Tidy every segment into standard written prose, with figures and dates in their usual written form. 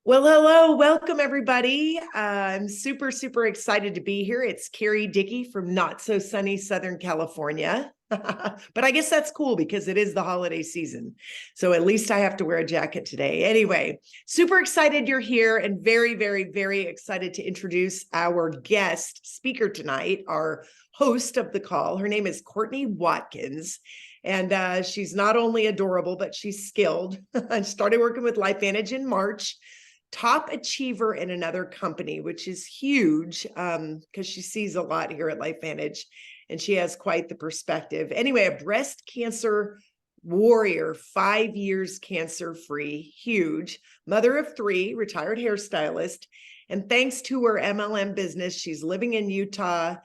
Well, hello, welcome everybody. I'm super excited to be here. It's Carrie Dickey from not so sunny Southern California. But I guess that's cool because it is the holiday season. So at least I have to wear a jacket today. Anyway, super excited you're here and very excited to introduce our guest speaker tonight, our host of the call. Her name is Courtney Watkins. And she's not only adorable, but she's skilled. I started working with LifeVantage in March. Top achiever in another company, which is huge because she sees a lot here at LifeVantage and she has quite the perspective. Anyway, a breast cancer warrior, 5 years cancer free, huge. Mother of three, retired hairstylist. And thanks to her MLM business, she's living in Utah.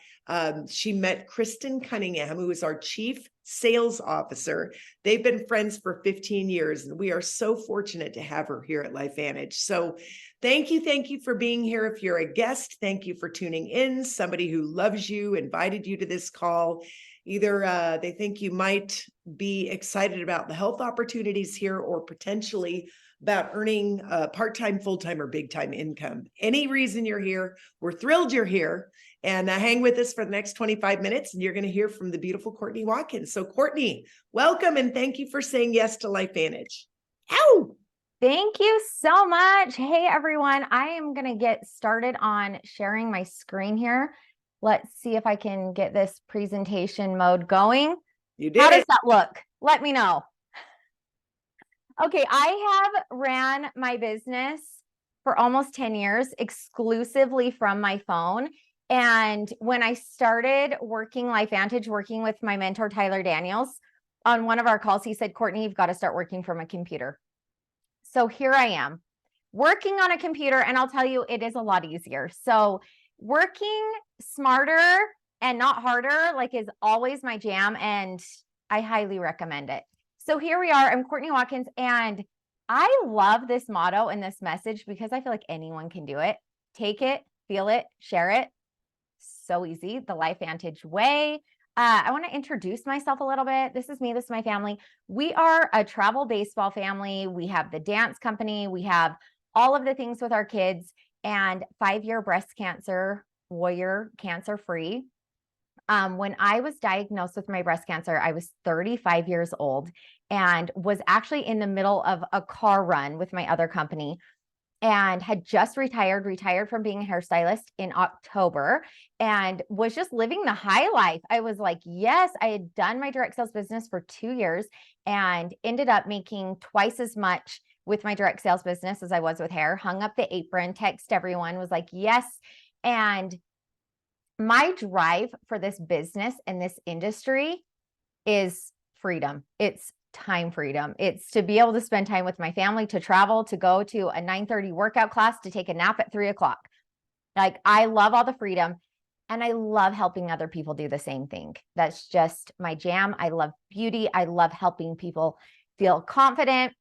She met Kristen Cunningham, who is our chief sales officer. They've been friends for 15 years, and we are so fortunate to have her here at LifeVantage. So thank you for being here. If you're a guest, thank you for tuning in. Somebody who loves you invited you to this call. Either they think you might be excited about the health opportunities here or potentially about earning part-time, full-time, or big-time income. Any reason you're here, we're thrilled you're here. And hang with us for the next 25 minutes, and you're going to hear from the beautiful Courtney Watkins. So Courtney, welcome, and thank you for saying yes to LifeVantage. Ow! Thank you so much. Hey, everyone. I am going to get started on sharing my screen here. Let's see if I can get this presentation mode going. You did How does it. that look? Let me know. Okay, I have ran my business for almost 10 years exclusively from my phone. And when I started working LifeVantage, working with my mentor, Tyler Daniels, on one of our calls, he said, Courtney, you've got to start working from a computer. So here I am working on a computer, and I'll tell you, it is a lot easier. So working smarter and not harder, like, is always my jam, and I highly recommend it. So here we are. I'm Courtney Watkins, and I love this motto and this message because I feel like anyone can do it. Take it, feel it, share it. So easy. The LifeVantage way. I want to introduce myself a little bit. This is me. This is my family. We are a travel baseball family. We have the dance company. We have all of the things with our kids, and 5-year breast cancer warrior, cancer free. When I was diagnosed with my breast cancer, I was 35 years old and was actually in the middle of a car run with my other company, and had just retired from being a hairstylist in October, and was just living the high life. I was like, yes, I had done my direct sales business for 2 years and ended up making twice as much with my direct sales business as I was with hair. Hung up the apron, text everyone, was like, yes. And my drive for this business and this industry is freedom. It's time freedom. It's to be able to spend time with my family, to travel, to go to a 9:30 workout class, to take a nap at 3:00. Like, I love all the freedom, and I love helping other people do the same thing. That's just my jam. I love beauty. I love helping people feel confident.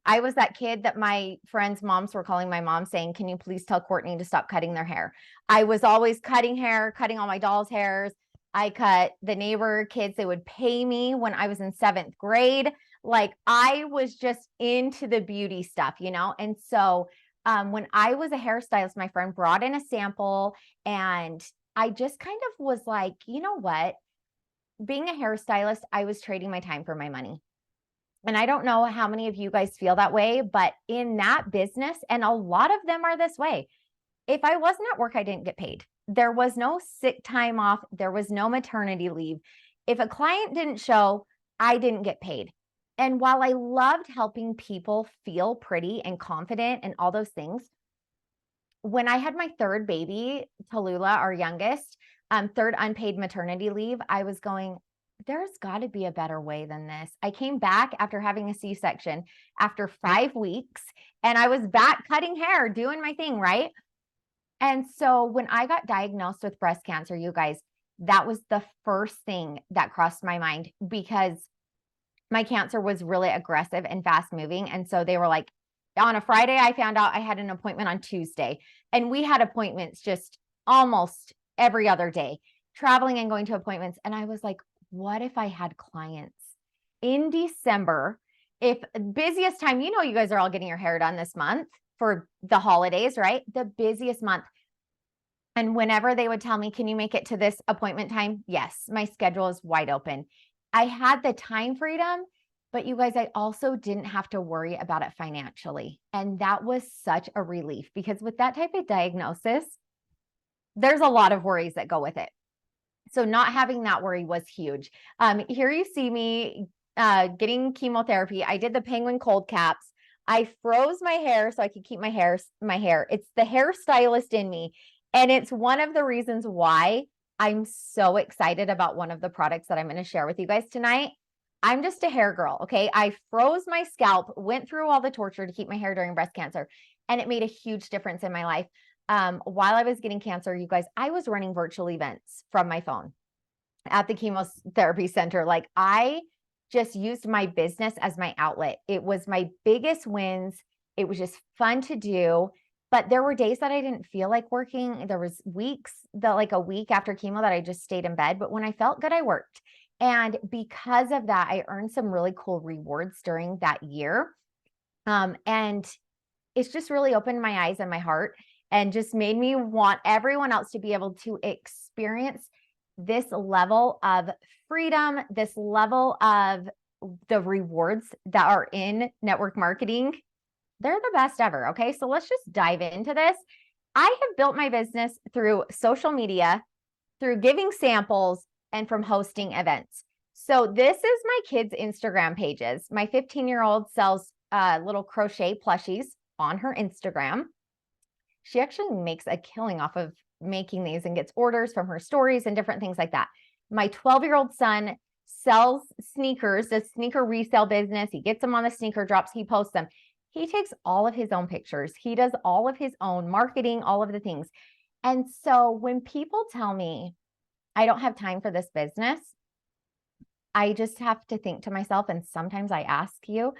I was that kid that my friends' moms were calling my mom saying, can you please tell Courtney to stop cutting their hair? I was always cutting hair, cutting all my dolls' hairs. I cut the neighbor kids. They would pay me when I was in 7th grade. Like, I was just into the beauty stuff, you know? And so when I was a hairstylist, my friend brought in a sample, and I just kind of was like, you know what? Being a hairstylist, I was trading my time for my money. And I don't know how many of you guys feel that way, but in that business, and a lot of them are this way, if I wasn't at work, I didn't get paid. There was no sick time off. There was no maternity leave. If a client didn't show, I didn't get paid. And while I loved helping people feel pretty and confident and all those things, when I had my third baby, Tallulah, our youngest, third unpaid maternity leave, I was going, there's got to be a better way than this. I came back after having a C-section after 5 weeks, and I was back cutting hair, doing my thing, right? And so when I got diagnosed with breast cancer, you guys, that was the first thing that crossed my mind, because my cancer was really aggressive and fast moving. And so they were like, on a Friday, I found out I had an appointment on Tuesday, and we had appointments just almost every other day, traveling and going to appointments. And I was like, what if I had clients in December? If busiest time, you know, you guys are all getting your hair done this month. for the holidays, right? The busiest month. And whenever they would tell me, can you make it to this appointment time? Yes, my schedule is wide open. I had the time freedom, but you guys, I also didn't have to worry about it financially. And that was such a relief, because with that type of diagnosis, there's a lot of worries that go with it. So not having that worry was huge. Here you see me getting chemotherapy. I did the penguin cold caps. I froze my hair so I could keep my hair. It's the hairstylist in me. And it's one of the reasons why I'm so excited about one of the products that I'm going to share with you guys tonight. I'm just a hair girl. Okay. I froze my scalp, went through all the torture to keep my hair during breast cancer, and it made a huge difference in my life. While I was getting cancer, you guys, I was running virtual events from my phone at the chemotherapy center. Like, I just used my business as my outlet. It was my biggest wins. It was just fun to do. But there were days that I didn't feel like working. There was weeks that, like a week after chemo, that I just stayed in bed. But when I felt good, I worked. And because of that, I earned some really cool rewards during that year. And it's just really opened my eyes and my heart, and just made me want everyone else to be able to experience this level of freedom, this level of the rewards that are in network marketing. They're the best ever. Okay. So let's just dive into this. I have built my business through social media, through giving samples, and from hosting events. So this is my kids' Instagram pages. My 15-year-old sells little crochet plushies on her Instagram. She actually makes a killing off of making these and gets orders from her stories and different things like that. My 12-year-old son sells sneakers, does sneaker resale business. He gets them on the sneaker drops. He posts them. He takes all of his own pictures. He does all of his own marketing, all of the things. And so when people tell me I don't have time for this business, I just have to think to myself, and sometimes I ask you,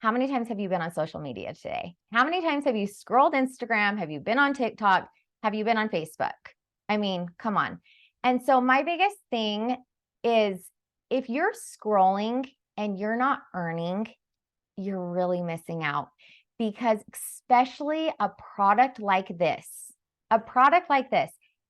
how many times have you been on social media today? How many times have you scrolled Instagram? Have you been on TikTok? Have you been on Facebook? I mean, come on. And so my biggest thing is, if you're scrolling and you're not earning, you're really missing out. Because especially a product like this,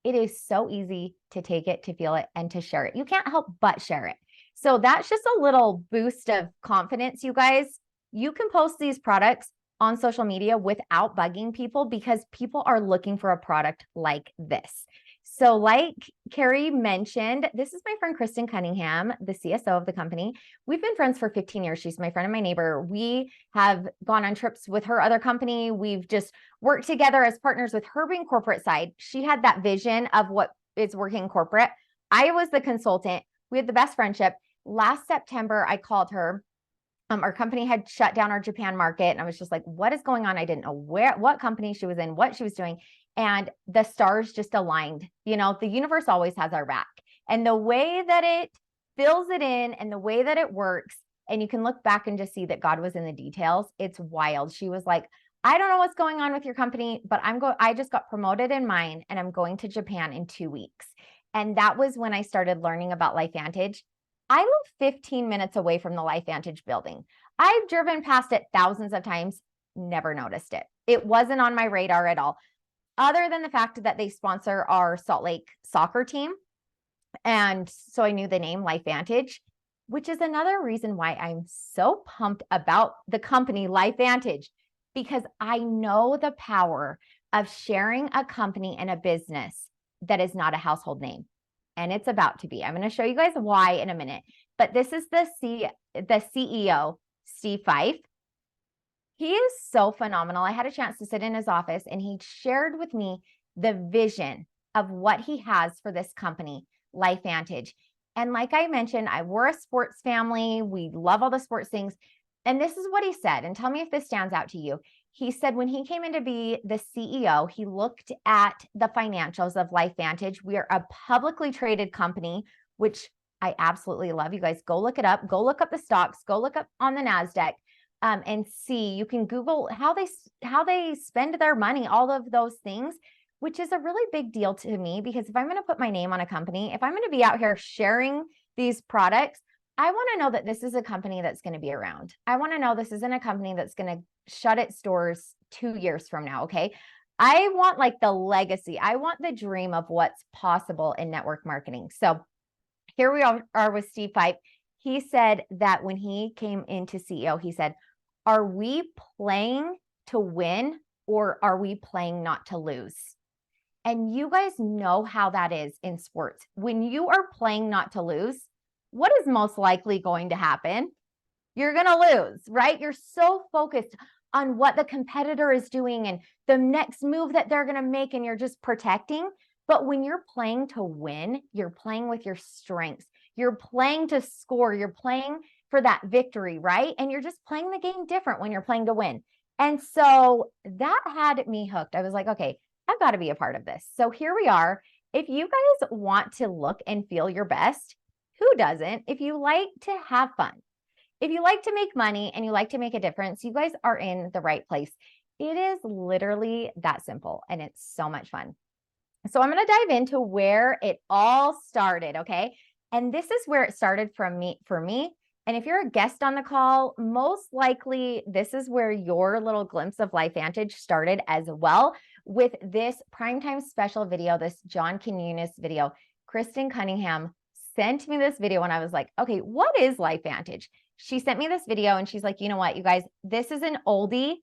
it is so easy to take it, to feel it, and to share it. You can't help but share it. So that's just a little boost of confidence, you guys. You can post these products on social media without bugging people, because people are looking for a product like this. So like Carrie mentioned, this is my friend Kristen Cunningham, the CSO of the company. We've been friends for 15 years. She's my friend and my neighbor. We have gone on trips with her other company. We've just worked together as partners. With her being corporate side, she had that vision of what is working corporate. I was the consultant. We had the best friendship. Last September, I called her. Our company had shut down our Japan market, and I was just like, what is going on? I didn't know what company she was in, what she was doing. And the stars just aligned. You know, the universe always has our back. And the way that it fills it in, and the way that it works, and you can look back and just see that God was in the details. It's wild. She was like, I don't know what's going on with your company, but I just got promoted in mine, and I'm going to Japan in 2 weeks. And that was when I started learning about LifeVantage. I live 15 minutes away from the LifeVantage building. I've driven past it thousands of times, never noticed it. It wasn't on my radar at all, other than the fact that they sponsor our Salt Lake soccer team. And so I knew the name LifeVantage, which is another reason why I'm so pumped about the company LifeVantage, because I know the power of sharing a company and a business that is not a household name. And it's about to be. I'm going to show you guys why in a minute. But this is the CEO, Steve Fife. He is so phenomenal. I had a chance to sit in his office, and he shared with me the vision of what he has for this company, LifeVantage. And like I mentioned, we're a sports family. We love all the sports things. And this is what he said. And tell me if this stands out to you. He said when he came in to be the CEO, he looked at the financials of LifeVantage. We are a publicly traded company, which I absolutely love. You guys go look it up. Go look up the stocks. Go look up on the NASDAQ and see. You can Google how they spend their money, all of those things, which is a really big deal to me, because if I'm going to put my name on a company, if I'm going to be out here sharing these products, I want to know that this is a company that's going to be around. I want to know this isn't a company that's going to shut its doors 2 years from now. Okay. I want like the legacy. I want the dream of what's possible in network marketing. So here we are with Steve Pipe. He said that when he came into CEO, he said, are we playing to win or are we playing not to lose? And you guys know how that is in sports. When you are playing not to lose, what is most likely going to happen? You're going to lose, right? You're so focused on what the competitor is doing and the next move that they're going to make, and you're just protecting. But when you're playing to win, you're playing with your strengths. You're playing to score. You're playing for that victory, right? And you're just playing the game different when you're playing to win. And so that had me hooked. I was like, okay, I've got to be a part of this. So here we are. If you guys want to look and feel your best, who doesn't? If you like to have fun, if you like to make money and you like to make a difference, you guys are in the right place. It is literally that simple and it's so much fun. So I'm going to dive into where it all started, okay? And this is where it started for me. And if you're a guest on the call, most likely this is where your little glimpse of LifeVantage started as well, with this primetime special video, this John Quinones video. Kristen Cunningham sent me this video and I was like, okay, what is LifeVantage? She sent me this video and she's like, you know what, you guys, this is an oldie,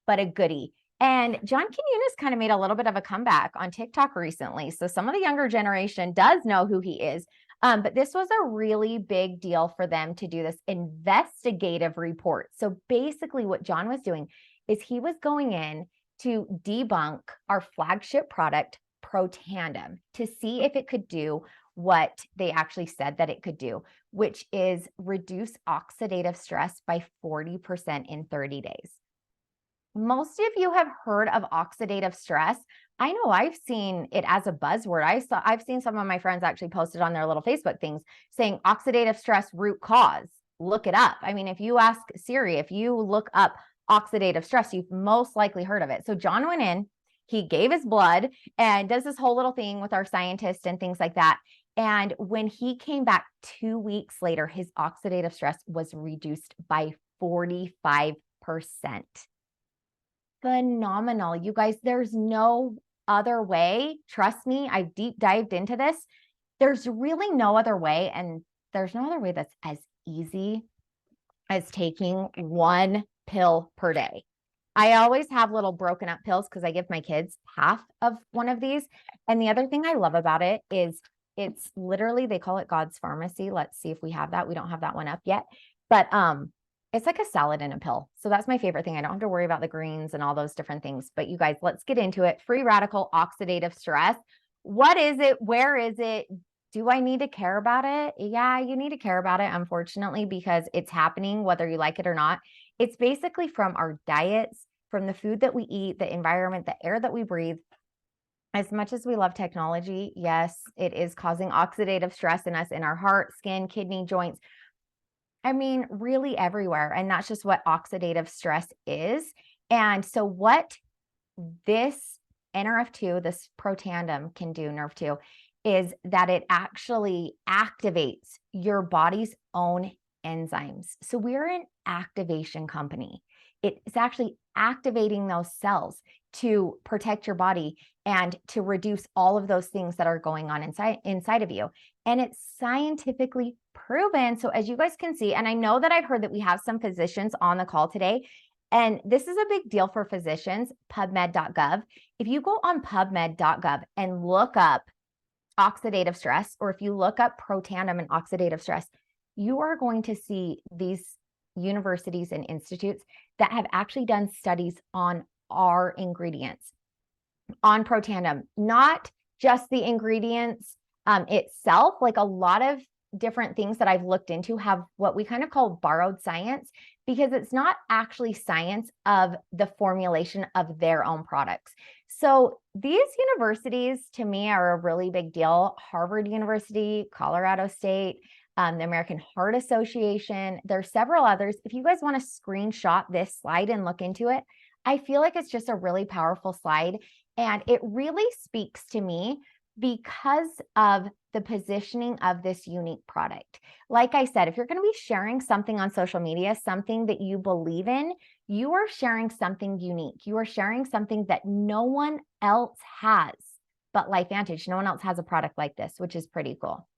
but a goodie. And John Quinones kind of made a little bit of a comeback on TikTok recently. So some of the younger generation does know who he is. But this was a really big deal for them to do this investigative report. So basically what John was doing is he was going in to debunk our flagship product, Protandim, to see if it could do what they actually said that it could do, which is reduce oxidative stress by 40% in 30 days. Most of you have heard of oxidative stress. I know I've seen it as a buzzword. I've seen some of my friends actually posted on their little Facebook things saying oxidative stress root cause. Look it up. I mean, if you ask Siri, if you look up oxidative stress, you've most likely heard of it. So John went in, he gave his blood and does this whole little thing with our scientists and things like that. And when he came back 2 weeks later, his oxidative stress was reduced by 45%. Phenomenal. You guys, there's no other way. Trust me, I've deep dived into this. There's really no other way. And there's no other way that's as easy as taking one pill per day. I always have little broken up pills because I give my kids half of one of these. And the other thing I love about it is it's literally, they call it God's Pharmacy. Let's see if we have that. We don't have that one up yet. But it's like a salad in a pill. So that's my favorite thing. I don't have to worry about the greens and all those different things. But you guys, let's get into it. Free radical oxidative stress. What is it? Where is it? Do I need to care about it? Yeah, you need to care about it, unfortunately, because it's happening whether you like it or not. It's basically from our diets, from the food that we eat, the environment, the air that we breathe. As much as we love technology, yes, it is causing oxidative stress in us, in our heart, skin, kidney, joints. I mean, really everywhere. And that's just what oxidative stress is. And so what this NRF2, this Protandim can do, NRF2, is that it actually activates your body's own enzymes. So we're an activation company. It's actually activating those cells to protect your body and to reduce all of those things that are going on inside of you. And it's scientifically proven. So as you guys can see, and I know that I've heard that we have some physicians on the call today, and this is a big deal for physicians, pubmed.gov. If you go on pubmed.gov and look up oxidative stress, or if you look up Protandim and oxidative stress, you are going to see these universities and institutes that have actually done studies on our ingredients, on Protandim, not just the ingredients itself. Like a lot of different things that I've looked into have what we kind of call borrowed science, because it's not actually science of the formulation of their own products. So these universities to me are a really big deal. Harvard University, Colorado State, the American Heart Association. There's several others. If you guys want to screenshot this slide and look into it, I feel like it's just a really powerful slide. And it really speaks to me because of the positioning of this unique product. Like I said, if you're going to be sharing something on social media, something that you believe in, you are sharing something unique. You are sharing something that no one else has but LifeVantage. No one else has a product like this, which is pretty cool.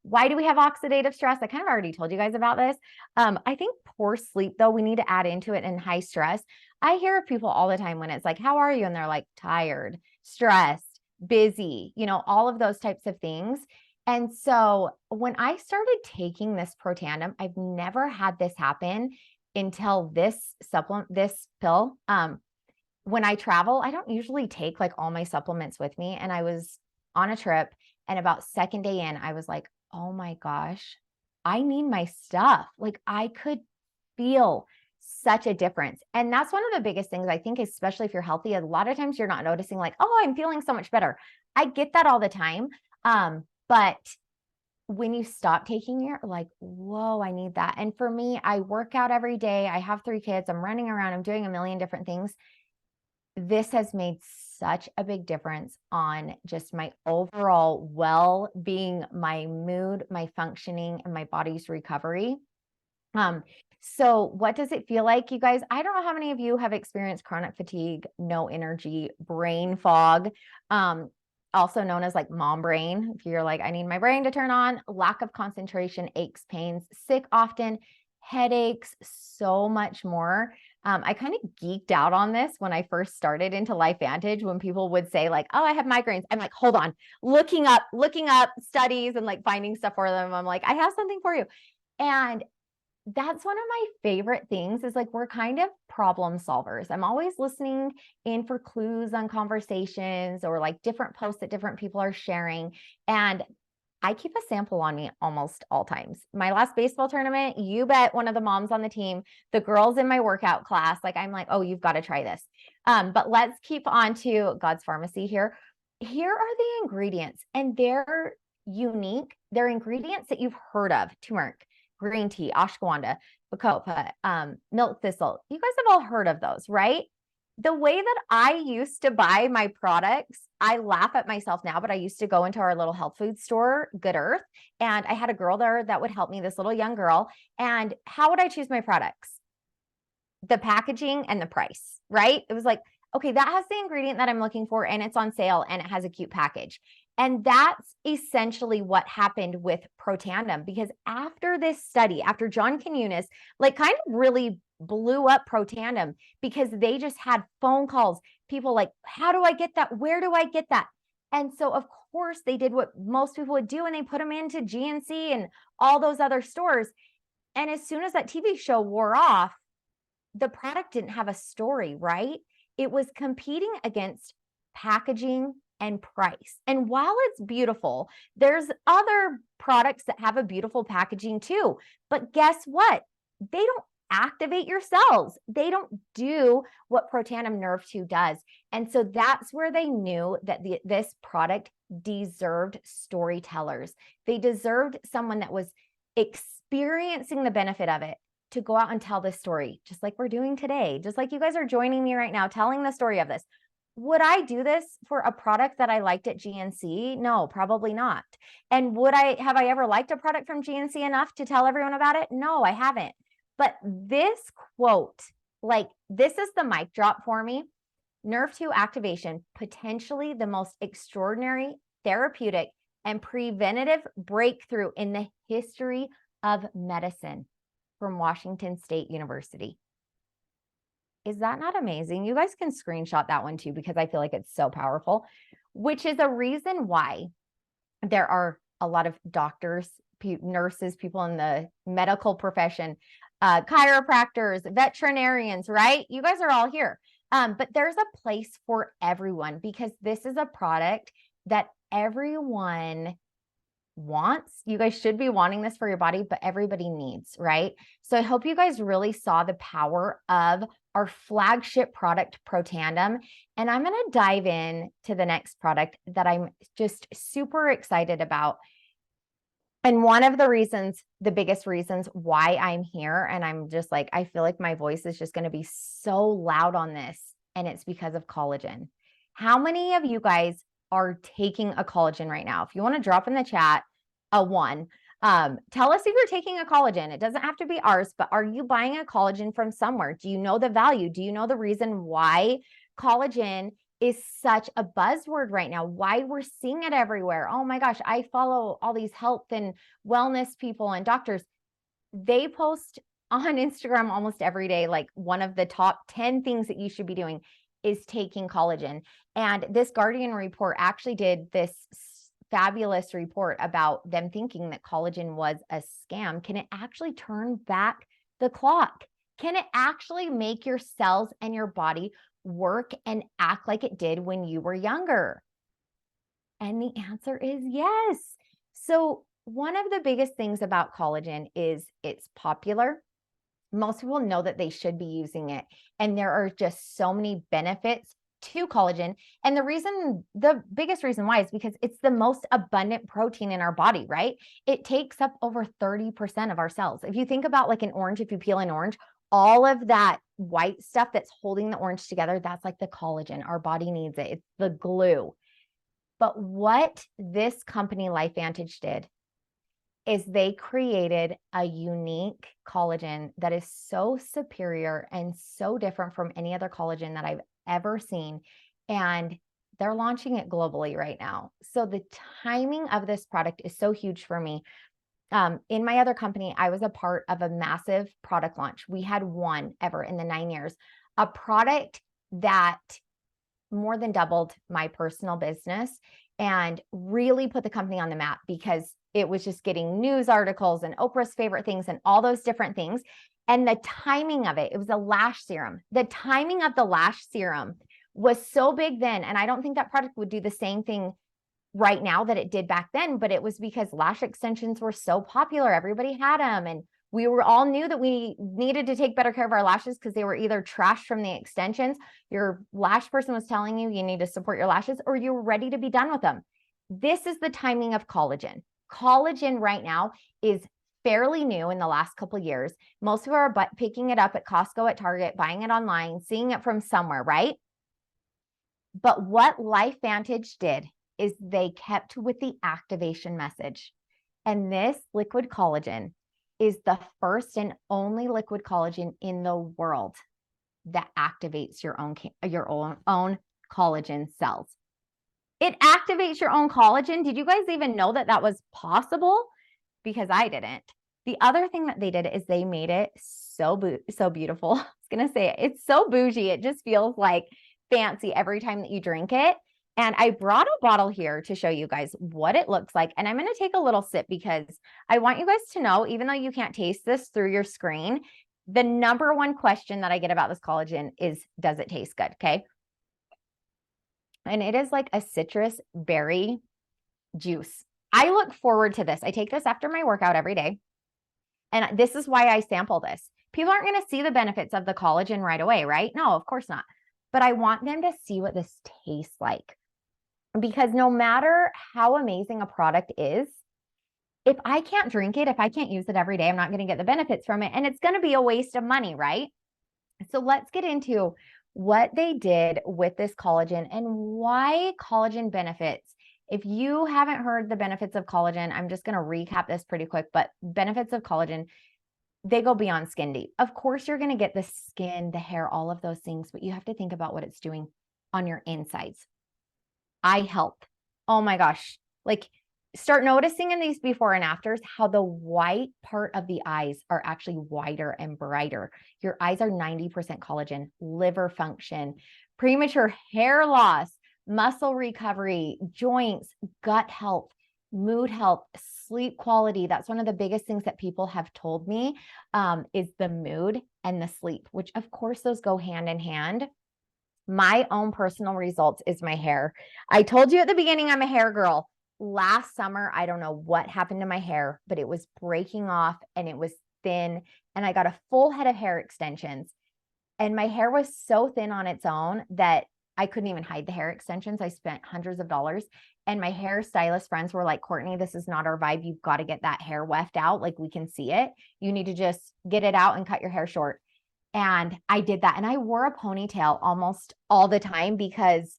Why do we have oxidative stress? I kind of already told you guys about this. I think poor sleep, though, we need to add into it, and high stress. I hear of people all the time when it's like, how are you? And they're like, tired, stressed, busy, all of those types of things. And so when I started taking this Protandim, I've never had this happen until this supplement, this pill. When I travel, I don't usually take like all my supplements with me. And I was on a trip, and about second day in, I was like, oh my gosh, I need my stuff. Like I could feel such a difference. And that's one of the biggest things I think, especially if you're healthy, a lot of times you're not noticing like, oh, I'm feeling so much better. I get that all the time. But when you stop taking it, you're like, whoa, I need that. And for me, I work out every day. I have 3 kids. I'm running around. I'm doing a million different things. This has made such a big difference on just my overall well-being, my mood, my functioning, and my body's recovery. So what does it feel like, you guys? I don't know how many of you have experienced chronic fatigue, no energy, brain fog, also known as like mom brain. If you're like, I need my brain to turn on, lack of concentration, aches, pains, sick often, headaches, so much more. I kind of geeked out on this when I first started into LifeVantage, when people would say like, oh, I have migraines. I'm like, hold on, looking up studies and like finding stuff for them. I'm like, I have something for you. And that's one of my favorite things, is like, we're kind of problem solvers. I'm always listening in for clues on conversations or like different posts that different people are sharing. And I keep a sample on me almost all times. My last baseball tournament, you bet one of the moms on the team, the girls in my workout class, like I'm like, oh, you've got to try this. But let's keep on to God's Pharmacy here. Here are the ingredients, and they're unique. They're ingredients that you've heard of: turmeric, green tea, ashwagandha, bacopa, milk thistle. You guys have all heard of those, right? The way that I used to buy my products, I laugh at myself now, but I used to go into our little health food store, Good Earth, and I had a girl there that would help me, this little young girl. And how would I choose my products? The packaging and the price, right? It was like, okay, that has the ingredient that I'm looking for, and it's on sale, and it has a cute package. And that's essentially what happened with Protandim, because after this study, after John Quinones, like kind of really blew up Protandim, because they just had phone calls, people like, how do I get that? Where do I get that? And so of course they did what most people would do, and they put them into GNC and all those other stores. And as soon as that TV show wore off, the product didn't have a story, right? It was competing against packaging and price. And while it's beautiful, there's other products that have a beautiful packaging too. But guess what? They don't activate your cells. They don't do what Protandim Nerve 2 does. And so that's where they knew that this product deserved storytellers. They deserved someone that was experiencing the benefit of it to go out and tell this story, just like we're doing today, just like you guys are joining me right now, telling the story of this. Would I do this for a product that I liked at GNC? No, probably not. And have I ever liked a product from GNC enough to tell everyone about it? No, I haven't. But this quote, like, this is the mic drop for me. Nerve 2 activation, potentially the most extraordinary, therapeutic, and preventative breakthrough in the history of medicine, from Washington State University. Is that not amazing? You guys can screenshot that one too, because I feel like it's so powerful, which is a reason why there are a lot of doctors, nurses, people in the medical profession, chiropractors, veterinarians, right? You guys are all here. But there's a place for everyone, because this is a product that everyone wants. You guys should be wanting this for your body, but everybody needs, right? So I hope you guys really saw the power of our flagship product, Protandim. And I'm going to dive in to the next product that I'm just super excited about. And one of the reasons, the biggest reasons why I'm here, and I'm just like, I feel like my voice is just going to be so loud on this, and it's because of collagen. How many of you guys are taking a collagen right now? If you want to drop in the chat a 1, tell us if you're taking a collagen. It doesn't have to be ours, but are you buying a collagen from somewhere? Do you know the value? Do you know the reason why collagen is such a buzzword right now? Why we're seeing it everywhere? Oh my gosh, I follow all these health and wellness people and doctors. They post on Instagram almost every day, like one of the top 10 things that you should be doing is taking collagen. And this Guardian report actually did this fabulous report about them thinking that collagen was a scam. Can it actually turn back the clock? Can it actually make your cells and your body work and act like it did when you were younger? And the answer is yes. So one of the biggest things about collagen is it's popular. Most people know that they should be using it. And there are just so many benefits to collagen. And the biggest reason why is because it's the most abundant protein in our body, right? It takes up over 30% of our cells. If you think about like an orange, if you peel an orange, all of that white stuff that's holding the orange together, that's like the collagen. Our body needs it. It's the glue. But what this company, LifeVantage, did is they created a unique collagen that is so superior and so different from any other collagen that I've ever seen. And they're launching it globally right now. So the timing of this product is so huge for me. In my other company, I was a part of a massive product launch. We had one ever in the 9 years, a product that more than doubled my personal business and really put the company on the map because it was just getting news articles and Oprah's favorite things and all those different things. And the timing of it was a lash serum. The timing of the lash serum was so big then. And I don't think that product would do the same thing right now that it did back then, but it was because lash extensions were so popular. Everybody had them. And we were all knew that we needed to take better care of our lashes because they were either trashed from the extensions. Your lash person was telling you need to support your lashes, or you were ready to be done with them. This is the timing of collagen. Collagen right now is fairly new in the last couple of years. Most people are picking it up at Costco, at Target, buying it online, seeing it from somewhere, right? But what LifeVantage did is they kept with the activation message. And this liquid collagen is the first and only liquid collagen in the world that activates your own collagen cells. It activates your own collagen. Did you guys even know that that was possible? Because I didn't. The other thing that they did is they made it so beautiful. I was going to say it. It's so bougie. It just feels like fancy every time that you drink it. And I brought a bottle here to show you guys what it looks like. And I'm going to take a little sip because I want you guys to know, even though you can't taste this through your screen, the number one question that I get about this collagen is, does it taste good? Okay. And it is like a citrus berry juice. I look forward to this. I take this after my workout every day. And this is why I sample this. People aren't going to see the benefits of the collagen right away, right? No, of course not. But I want them to see what this tastes like. Because no matter how amazing a product is, if I can't drink it, if I can't use it every day, I'm not going to get the benefits from it. And it's going to be a waste of money, right? So let's get into what they did with this collagen and why collagen benefits. If you haven't heard the benefits of collagen, I'm just going to recap this pretty quick, but benefits of collagen, they go beyond skin deep. Of course, you're going to get the skin, the hair, all of those things, but you have to think about what it's doing on your insides. Eye health. Oh my gosh. Like, start noticing in these before and afters how the white part of the eyes are actually whiter and brighter. Your eyes are 90% collagen, liver function, premature hair loss, muscle recovery, joints, gut health, mood health, sleep quality. That's one of the biggest things that people have told me is the mood and the sleep, which of course those go hand in hand. My own personal results is my hair. I told you at the beginning, I'm a hair girl. Last summer, I don't know what happened to my hair, but it was breaking off and it was thin. And I got a full head of hair extensions. And my hair was so thin on its own that I couldn't even hide the hair extensions. I spent hundreds of dollars. And my hairstylist friends were like, Courtney, this is not our vibe. You've got to get that hair weft out. Like, we can see it. You need to just get it out and cut your hair short. And I did that. And I wore a ponytail almost all the time because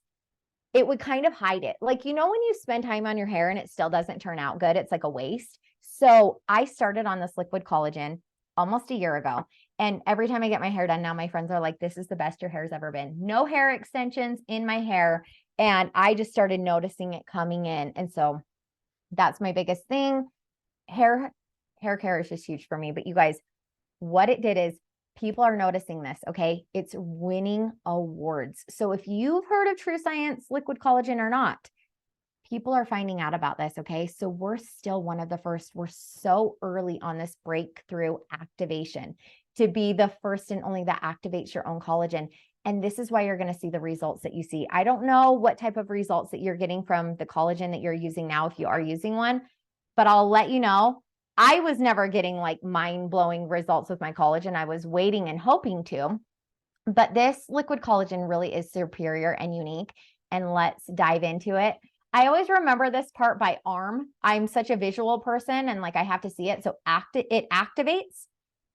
it would kind of hide it. Like, when you spend time on your hair and it still doesn't turn out good, it's like a waste. So I started on this liquid collagen almost a year ago. And every time I get my hair done now, my friends are like, this is the best your hair's ever been. No hair extensions in my hair. And I just started noticing it coming in. And so that's my biggest thing. Hair care is just huge for me. But you guys, what it did is people are noticing this, okay? It's winning awards. So if you've heard of True Science liquid collagen or not, people are finding out about this, okay? So we're still one of the first. We're so early on this breakthrough activation to be the first and only that activates your own collagen. And this is why you're going to see the results that you see. I don't know what type of results that you're getting from the collagen that you're using now, if you are using one, but I'll let you know. I was never getting like mind-blowing results with my collagen. I was waiting and hoping to, but this liquid collagen really is superior and unique. And let's dive into it. I always remember this part by arm. I'm such a visual person and like I have to see it. So it activates,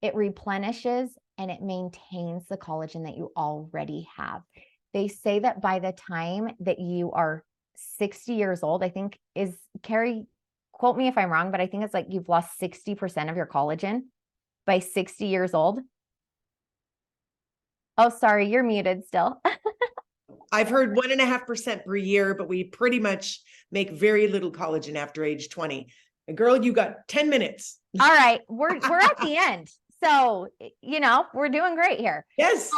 it replenishes, and it maintains the collagen that you already have. They say that by the time that you are 60 years old, I think Carrie, quote me if I'm wrong, but I think it's like you've lost 60% of your collagen by 60 years old. Oh, sorry, you're muted still. I've heard 1.5% per year, but we pretty much make very little collagen after age 20. And girl, you got 10 minutes. All right, we're at the end. So, we're doing great here. Yes.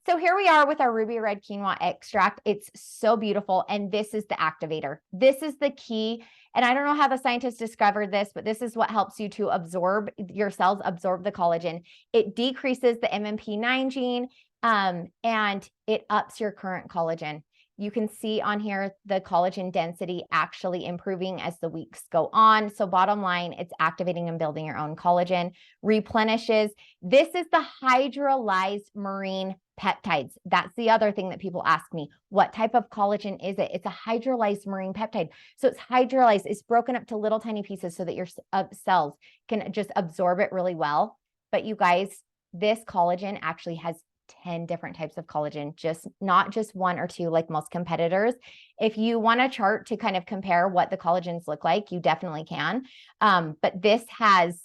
So here we are with our ruby red quinoa extract. It's so beautiful. And this is the activator. This is the key. And I don't know how the scientists discovered this, but this is what helps you to absorb your cells, absorb the collagen. It decreases the MMP9 gene, and it ups your current collagen. You can see on here the collagen density actually improving as the weeks go on. So bottom line, it's activating and building your own collagen, replenishes. This is the hydrolyzed marine peptides. That's the other thing that people ask me. What type of collagen is it? It's a hydrolyzed marine peptide. So it's hydrolyzed. It's broken up to little tiny pieces so that your cells can just absorb it really well. But you guys, this collagen actually has 10 different types of collagen, not just one or two like most competitors. If you want a chart to kind of compare what the collagens look like, you definitely can. But this has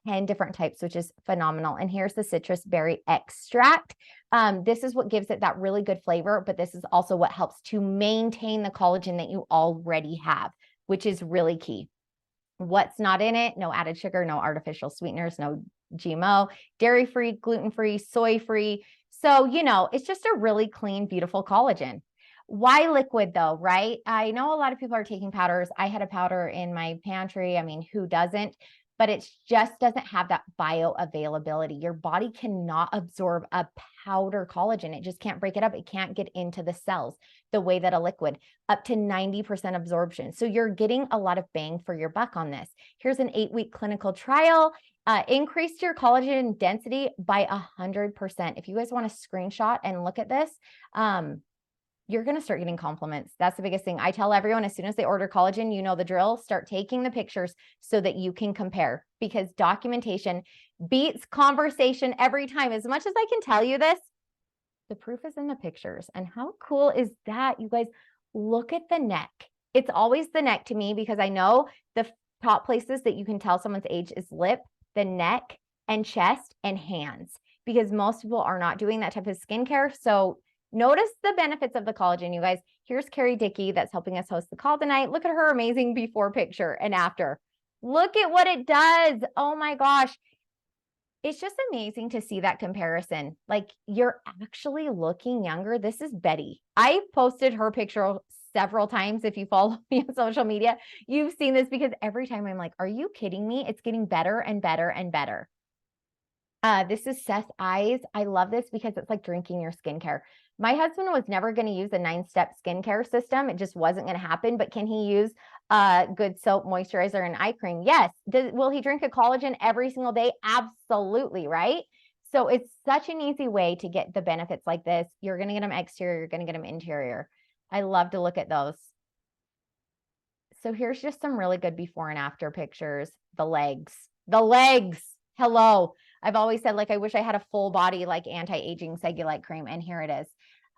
10 different types, which is phenomenal. And here's the citrus berry extract. This is what gives it that really good flavor, but this is also what helps to maintain the collagen that you already have, which is really key. What's not in it? No added sugar, no artificial sweeteners, no GMO, dairy-free, gluten-free, soy-free. So, it's just a really clean, beautiful collagen. Why liquid though, right? I know a lot of people are taking powders. I had a powder in my pantry. I mean, who doesn't? But it just doesn't have that bioavailability. Your body cannot absorb a powder collagen. It just can't break it up. It can't get into the cells the way that a liquid, up to 90% absorption. So you're getting a lot of bang for your buck on this. Here's an 8-week clinical trial. Increased your collagen density by 100%. If you guys want to screenshot and look at this, you're going to start getting compliments. That's the biggest thing. I tell everyone as soon as they order collagen, you know the drill, start taking the pictures so that you can compare, because documentation beats conversation every time. As much as I can tell you this, the proof is in the pictures. And how cool is that? You guys, look at the neck. It's always the neck to me, because I know the top places that you can tell someone's age is lip, the neck, and chest, and hands, because most people are not doing that type of skincare. So notice the benefits of the collagen, you guys. Here's Carrie Dickey that's helping us host the call tonight. Look at her amazing before picture and after. Look at what it does. Oh my gosh. It's just amazing to see that comparison. Like, you're actually looking younger. This is Betty. I posted her picture several times. If you follow me on social media, you've seen this, because every time I'm like, are you kidding me? It's getting better and better and better. This is Seth's eyes. I love this because it's like drinking your skincare. My husband was never going to use a 9-step skincare system. It just wasn't going to happen. But can he use good soap, moisturizer, and eye cream? Yes. Will he drink a collagen every single day? Absolutely, right? So it's such an easy way to get the benefits like this. You're going to get them exterior. You're going to get them interior. I love to look at those. So here's just some really good before and after pictures. The legs. Hello. I've always said, like, I wish I had a full body, like, anti-aging cellulite cream. And here it is.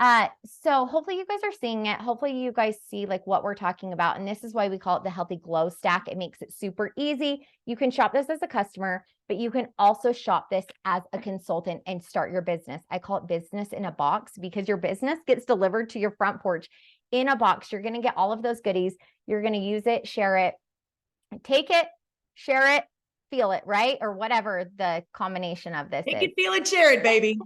So hopefully you guys are seeing it. Hopefully you guys see like what we're talking about. And this is why we call it the healthy glow stack. It makes it super easy. You can shop this as a customer, but you can also shop this as a consultant and start your business. I call it business in a box because your business gets delivered to your front porch in a box. You're going to get all of those goodies. You're going to use it, share it, take it, share it, feel it, right? Or whatever the combination of this Take is. it, feel it, share it, baby.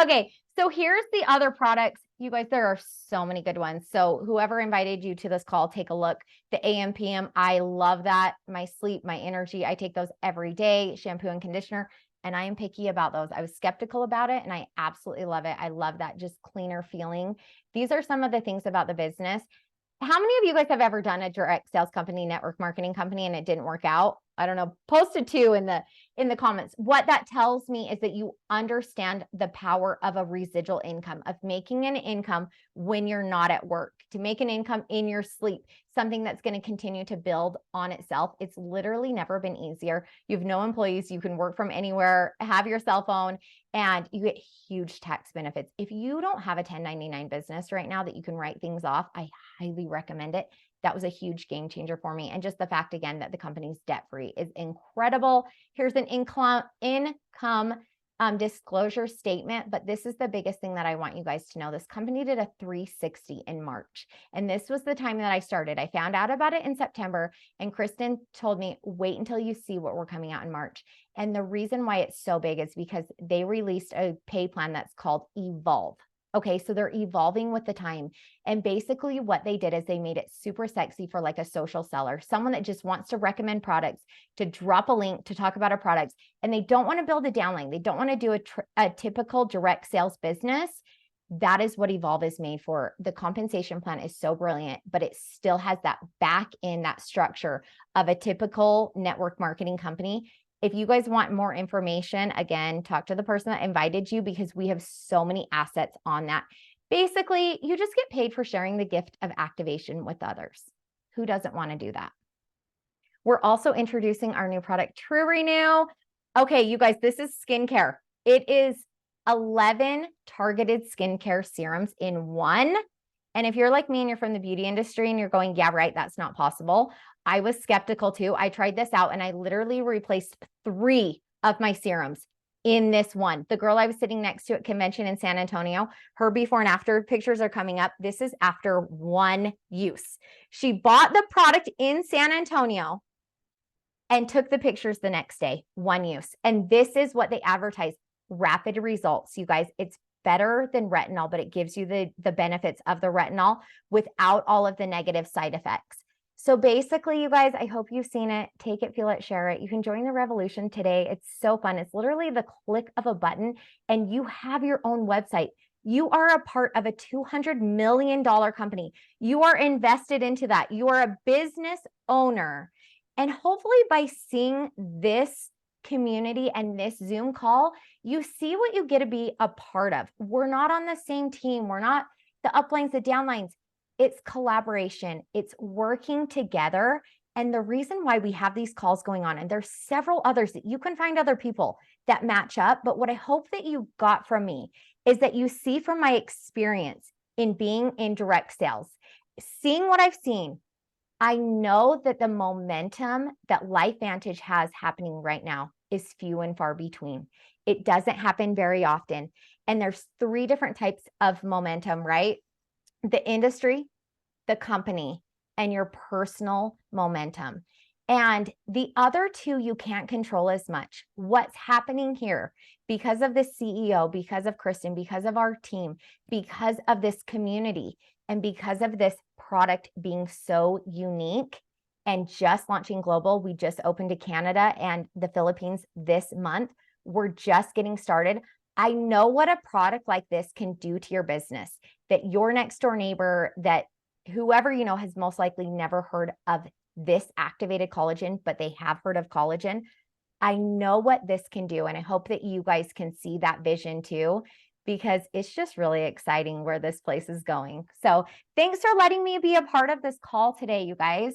Okay, so here's the other products. You guys, there are so many good ones. So whoever invited you to this call, take a look. The AM, PM, I love that. My sleep, my energy, I take those every day, shampoo and conditioner, and I am picky about those. I was skeptical about it, and I absolutely love it. I love that just cleaner feeling. These are some of the things about the business. How many of you guys have ever done a direct sales company, network marketing company, and it didn't work out? I don't know, post it too in the comments. What that tells me is that you understand the power of a residual income, of making an income when you're not at work, to make an income in your sleep, something that's going to continue to build on itself. It's literally never been easier. You have no employees. You can work from anywhere, have your cell phone, and you get huge tax benefits. If you don't have a 1099 business right now that you can write things off, I highly recommend it. That was a huge game changer for me. And just the fact, again, that the company's debt-free is incredible. Here's an income disclosure statement, but this is the biggest thing that I want you guys to know. This company did a 360 in March, and this was the time that I started. I found out about it in September, and Kristen told me, wait until you see what we're coming out in March. And the reason why it's so big is because they released a pay plan that's called Evolve. Okay, so they're evolving with the time. And basically what they did is they made it super sexy for like a social seller, someone that just wants to recommend products, to drop a link to talk about a product, and they don't want to build a downline. They don't want to do a typical direct sales business. That is what Evolve is made for. The compensation plan is so brilliant, but it still has that back end, that structure of a typical network marketing company. If you guys want more information, again, talk to the person that invited you because we have so many assets on that. Basically, you just get paid for sharing the gift of activation with others. Who doesn't want to do that? We're also introducing our new product, True Renew. Okay, you guys, this is skincare. It is 11 targeted skincare serums in one. And if you're like me and you're from the beauty industry and you're going, yeah, right, that's not possible. I was skeptical too. I tried this out and I literally replaced 3 of my serums in this one. The girl I was sitting next to at convention in San Antonio, her before and after pictures are coming up. This is after one use. She bought the product in San Antonio and took the pictures the next day, one use. And this is what they advertise, rapid results. You guys, it's better than retinol, but it gives you the benefits of the retinol without all of the negative side effects. So basically, you guys, I hope you've seen it. Take it, feel it, share it. You can join the revolution today. It's so fun. It's literally the click of a button and you have your own website. You are a part of a $200 million company. You are invested into that. You are a business owner. And hopefully by seeing this community and this Zoom call, you see what you get to be a part of. We're not on the same team. We're not the uplines, the downlines. It's collaboration. It's working together. And the reason why we have these calls going on, and there's several others that you can find other people that match up. But what I hope that you got from me is that you see from my experience in being in direct sales, seeing what I've seen, I know that the momentum that LifeVantage has happening right now is few and far between. It doesn't happen very often. And there's 3 different types of momentum, right? The industry, the company, and your personal momentum. And the other 2 you can't control as much. What's happening here because of the CEO, because of Kristen, because of our team, because of this community, and because of this product being so unique and just launching global. We just opened to Canada and the Philippines this month. We're just getting started. I know what a product like this can do to your business, that your next door neighbor, that whoever you know has most likely never heard of this activated collagen, but they have heard of collagen. I know what this can do. And I hope that you guys can see that vision too, because it's just really exciting where this place is going. So thanks for letting me be a part of this call today, you guys.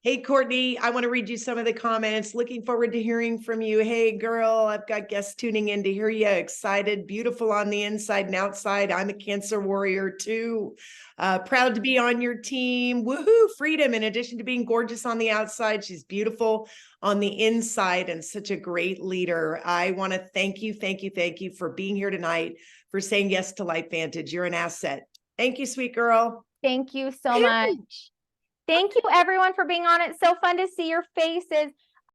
Hey, Courtney, I want to read you some of the comments. Looking forward to hearing from you. Hey, girl, I've got guests tuning in to hear you. Excited, beautiful on the inside and outside. I'm a Cancer warrior too. Proud to be on your team. Woohoo, freedom. In addition to being gorgeous on the outside, she's beautiful on the inside and such a great leader. I want to thank you for being here tonight, for saying yes to LifeVantage. You're an asset. Thank you, sweet girl. Thank you so much. Thank you everyone for being on. It's so fun to see your faces.